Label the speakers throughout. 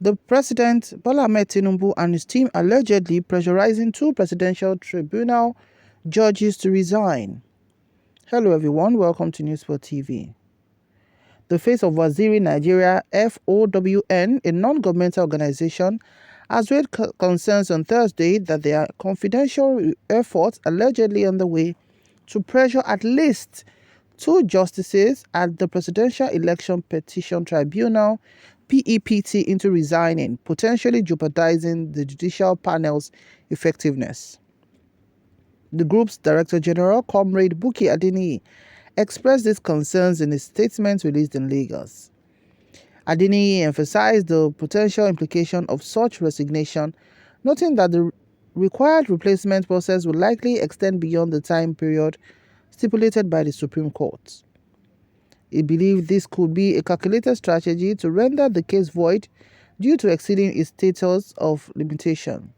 Speaker 1: The president, Bola Ahmed Tinubu, and his team allegedly pressurizing two presidential tribunal judges to resign. Hello everyone, welcome to newsspottv. The face of Waziri Nigeria FOWN, a non-governmental organization, has raised concerns on Thursday that there are confidential efforts allegedly underway to pressure at least two justices at the Presidential Election Petition Tribunal (PEPT) into resigning, potentially jeopardizing the judicial panel's effectiveness. The group's Director General, Comrade Bukky Adeniyi, expressed these concerns in a statement released in Lagos. Adeniyi emphasized the potential implication of such resignation, noting that the required replacement process will likely extend beyond the time period stipulated by the Supreme Court. He believed this could be a calculated strategy to render the case void due to exceeding its status of limitation.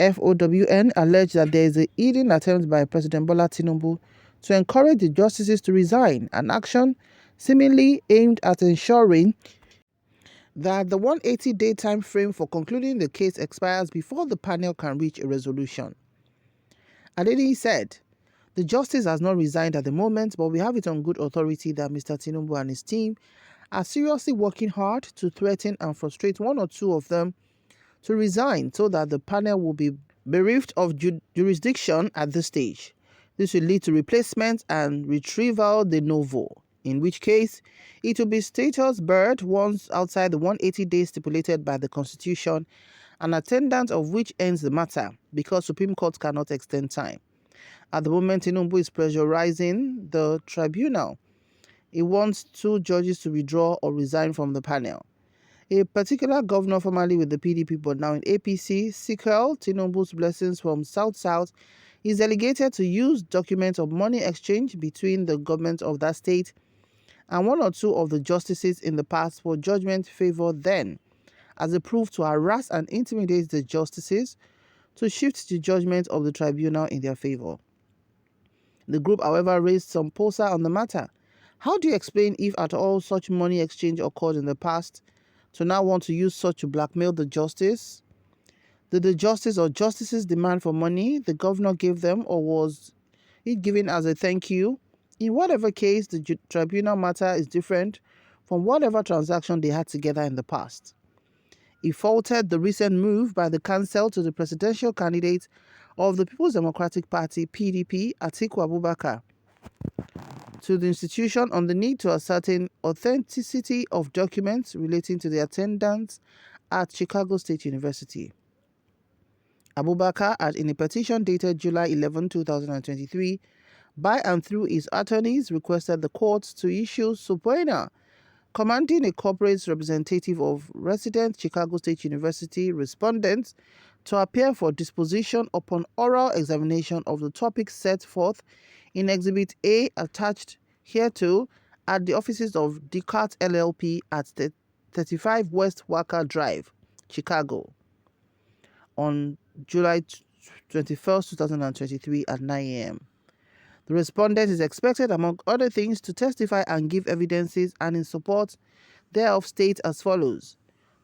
Speaker 1: FOWN alleged that there is a hidden attempt by President Bola Tinubu to encourage the justices to resign, an action seemingly aimed at ensuring that the 180-day time frame for concluding the case expires before the panel can reach a resolution. Adeniyi said, "The justice has not resigned at the moment, but we have it on good authority that Mr. Tinubu and his team are seriously working hard to threaten and frustrate one or two of them to resign so that the panel will be bereft of jurisdiction at this stage. This will lead to replacement and retrieval de novo, in which case it will be status barred once outside the 180 days stipulated by the Constitution, an attendance of which ends the matter because Supreme Court cannot extend time. At the moment, Tinubu is pressurizing the tribunal. He wants two judges to withdraw or resign from the panel. A particular governor formerly with the PDP but now in APC, Sikel Tinubu's blessings from South-South, is delegated to use documents of money exchange between the government of that state and one or two of the justices in the past for judgment favor then, as a proof to harass and intimidate the justices to shift the judgment of the tribunal in their favor. The group, however, raised some posa on the matter. How do you explain, if at all, such money exchange occurred in the past, to now want to use such to blackmail the justice? Did the justice or justices demand for money the governor gave them, or was it given as a thank you? In whatever case, the tribunal matter is different from whatever transaction they had together in the past. He faulted the recent move by the council to the presidential candidate of the People's Democratic Party (PDP), Atiku Abubakar, to the institution on the need to ascertain authenticity of documents relating to the attendance at Chicago State University. Abubakar had, in a petition dated July 11, 2023, by and through his attorneys, requested the courts to issue subpoena commanding a corporate representative of resident Chicago State University respondents to appear for disposition upon oral examination of the topics set forth in Exhibit A attached hereto at the offices of Descartes LLP at 35 West Walker Drive, Chicago, on July 21, 2023 at 9 a.m. The respondent is expected, among other things, to testify and give evidences, and in support thereof state as follows.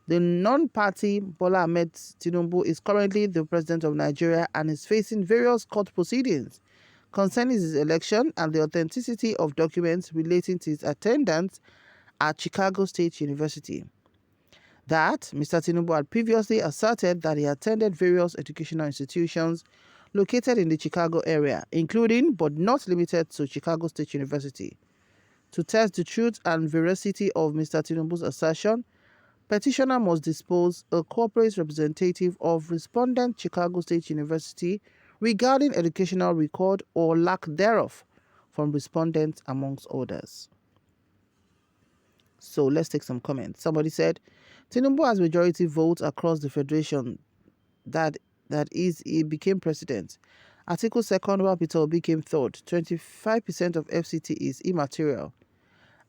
Speaker 1: The non-party Bola Ahmed Tinubu is currently the president of Nigeria and is facing various court proceedings concerning his election and the authenticity of documents relating to his attendance at Chicago State University. That Mr. Tinubu had previously asserted that he attended various educational institutions located in the Chicago area, including but not limited to Chicago State University. To test the truth and veracity of Mr. Tinubu's assertion, petitioner must depose a corporate representative of respondent Chicago State University regarding educational record or lack thereof from respondents, amongst others. So let's take some comments. Somebody said, Tinubu has majority votes across the federation. That is, he became president. Article 2nd, while Peter Obi became third. 25% of FCT is immaterial.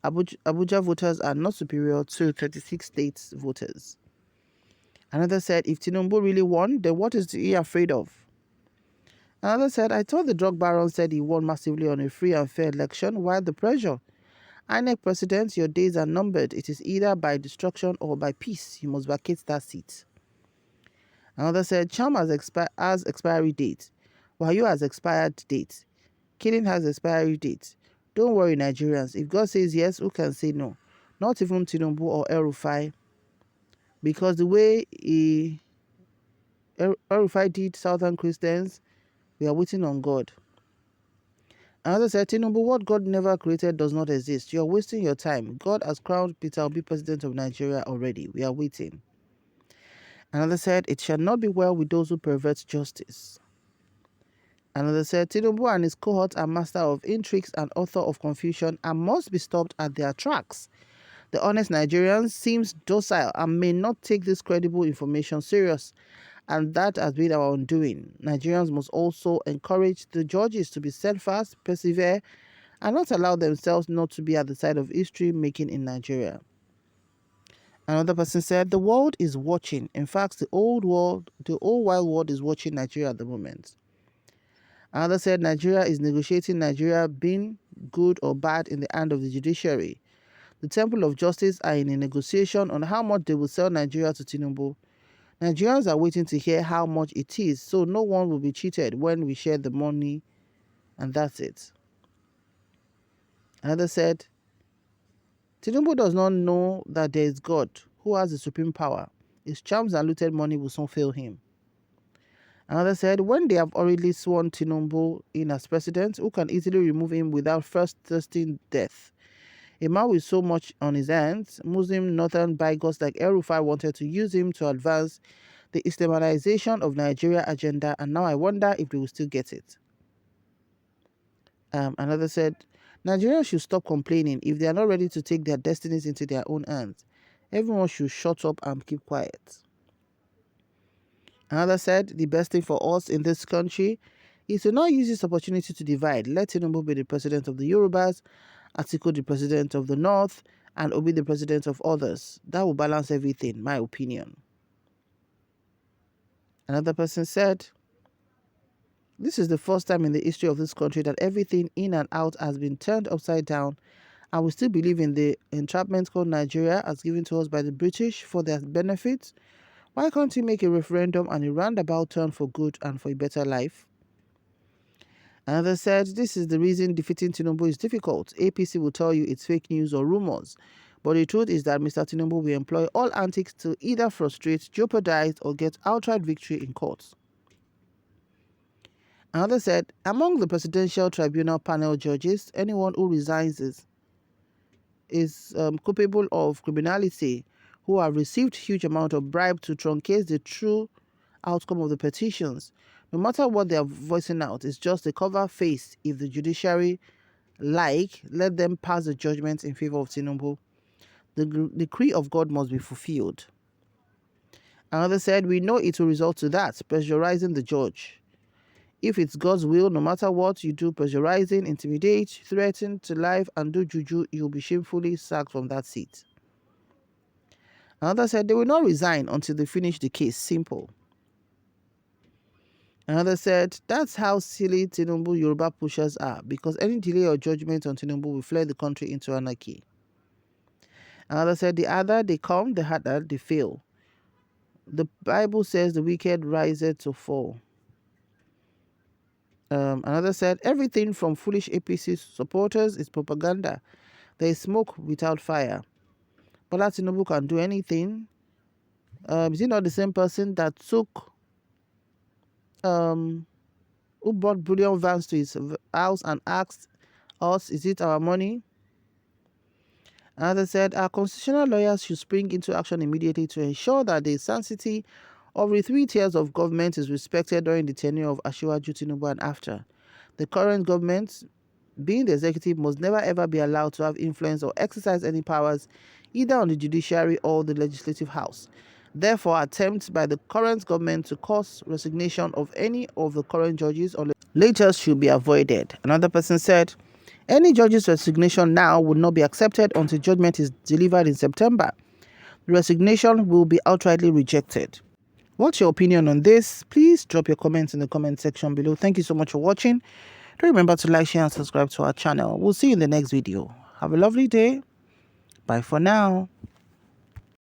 Speaker 1: Abuja voters are not superior to 36 states voters. Another said, if Tinubu really won, then what is he afraid of? Another said, I thought the drug baron said he won massively on a free and fair election, while the pressure INEC president, your days are numbered. It is either by destruction or by peace. You must vacate that seat. Another said, charm has expiry date. Wayo has expired date. Killing has expiry date. Don't worry, Nigerians. If God says yes, who can say no? Not even Tinubu or El-Rufai. Because the way El-Rufai did Southern Christians, we are waiting on God. Another said, Tinubu, what God never created does not exist. You're wasting your time. God has crowned Peter Obi president of Nigeria already. We are waiting. Another said, it shall not be well with those who pervert justice. Another said, Tinubu and his cohort are master of intrigues and author of confusion and must be stopped at their tracks. The honest Nigerians seems docile and may not take this credible information serious, and that has been our undoing. Nigerians must also encourage the judges to be steadfast, persevere, and not allow themselves not to be at the side of history making in Nigeria. Another person said, the world is watching. In fact, the whole wide world is watching Nigeria at the moment. Another said, Nigeria is negotiating Nigeria being good or bad in the hand of the judiciary. The Temple of Justice are in a negotiation on how much they will sell Nigeria to Tinubu. Nigerians are waiting to hear how much it is, so no one will be cheated when we share the money, and that's it. Another said, Tinubu does not know that there is God who has the supreme power. His charms and looted money will soon fail him. Another said, when they have already sworn Tinubu in as president, who can easily remove him without first testing death? A man with so much on his hands, Muslim northern bigots like El-Rufai wanted to use him to advance the Islamization of Nigeria agenda, and now I wonder if they will still get it. Another said, Nigerians should stop complaining if they are not ready to take their destinies into their own hands. Everyone should shut up and keep quiet. Another said, the best thing for us in this country is to not use this opportunity to divide. Let Tinubu be the president of the Yorubas, Atiku the president of the North, and Obi the president of others. That will balance everything, my opinion. Another person said, this is the first time in the history of this country that everything in and out has been turned upside down, and we still believe in the entrapment called Nigeria as given to us by the British for their benefits. Why can't we make a referendum and a roundabout turn for good and for a better life? Another said, this is the reason defeating Tinubu is difficult. APC will tell you it's fake news or rumors. But the truth is that Mr. Tinubu will employ all antics to either frustrate, jeopardize, or get outright victory in courts. Another said, among the Presidential Tribunal panel judges, anyone who resigns is culpable of criminality, who have received huge amount of bribe to truncate the true outcome of the petitions. No matter what they are voicing out, it's just a cover face. If the judiciary let them pass the judgment in favor of Tinubu. The decree of God must be fulfilled. Another said, we know it will result to that, pressurizing the judge. If it's God's will, no matter what you do, pressurizing, intimidate, threaten to life, and do juju, you'll be shamefully sacked from that seat. Another said, they will not resign until they finish the case. Simple. Another said, that's how silly Tinubu Yoruba pushers are, because any delay or judgment on Tinubu will flare the country into anarchy. Another said, the harder they come, the harder they fail. The Bible says the wicked riseth to fall. Another said, everything from foolish APC supporters is propaganda. There is smoke without fire. Bola Tinubu can do anything. Is he not the same person that took who brought brilliant vans to his house and asked us, is it our money? Another said, our constitutional lawyers should spring into action immediately to ensure that the sanctity of the 3 tiers of government is respected during the tenure of Asiwaju Tinubu and after. The current government, being the executive, must never ever be allowed to have influence or exercise any powers either on the judiciary or the legislative house. Therefore, attempts by the current government to cause resignation of any of the current judges or legislators should be avoided. Another person said, any judge's resignation now would not be accepted until judgment is delivered in September. The resignation will be outrightly rejected. What's your opinion on this? Please drop your comments in the comment section below. Thank you so much for watching. Do remember to like, share, and subscribe to our channel. We'll see you in the next video. Have a lovely day. Bye for now.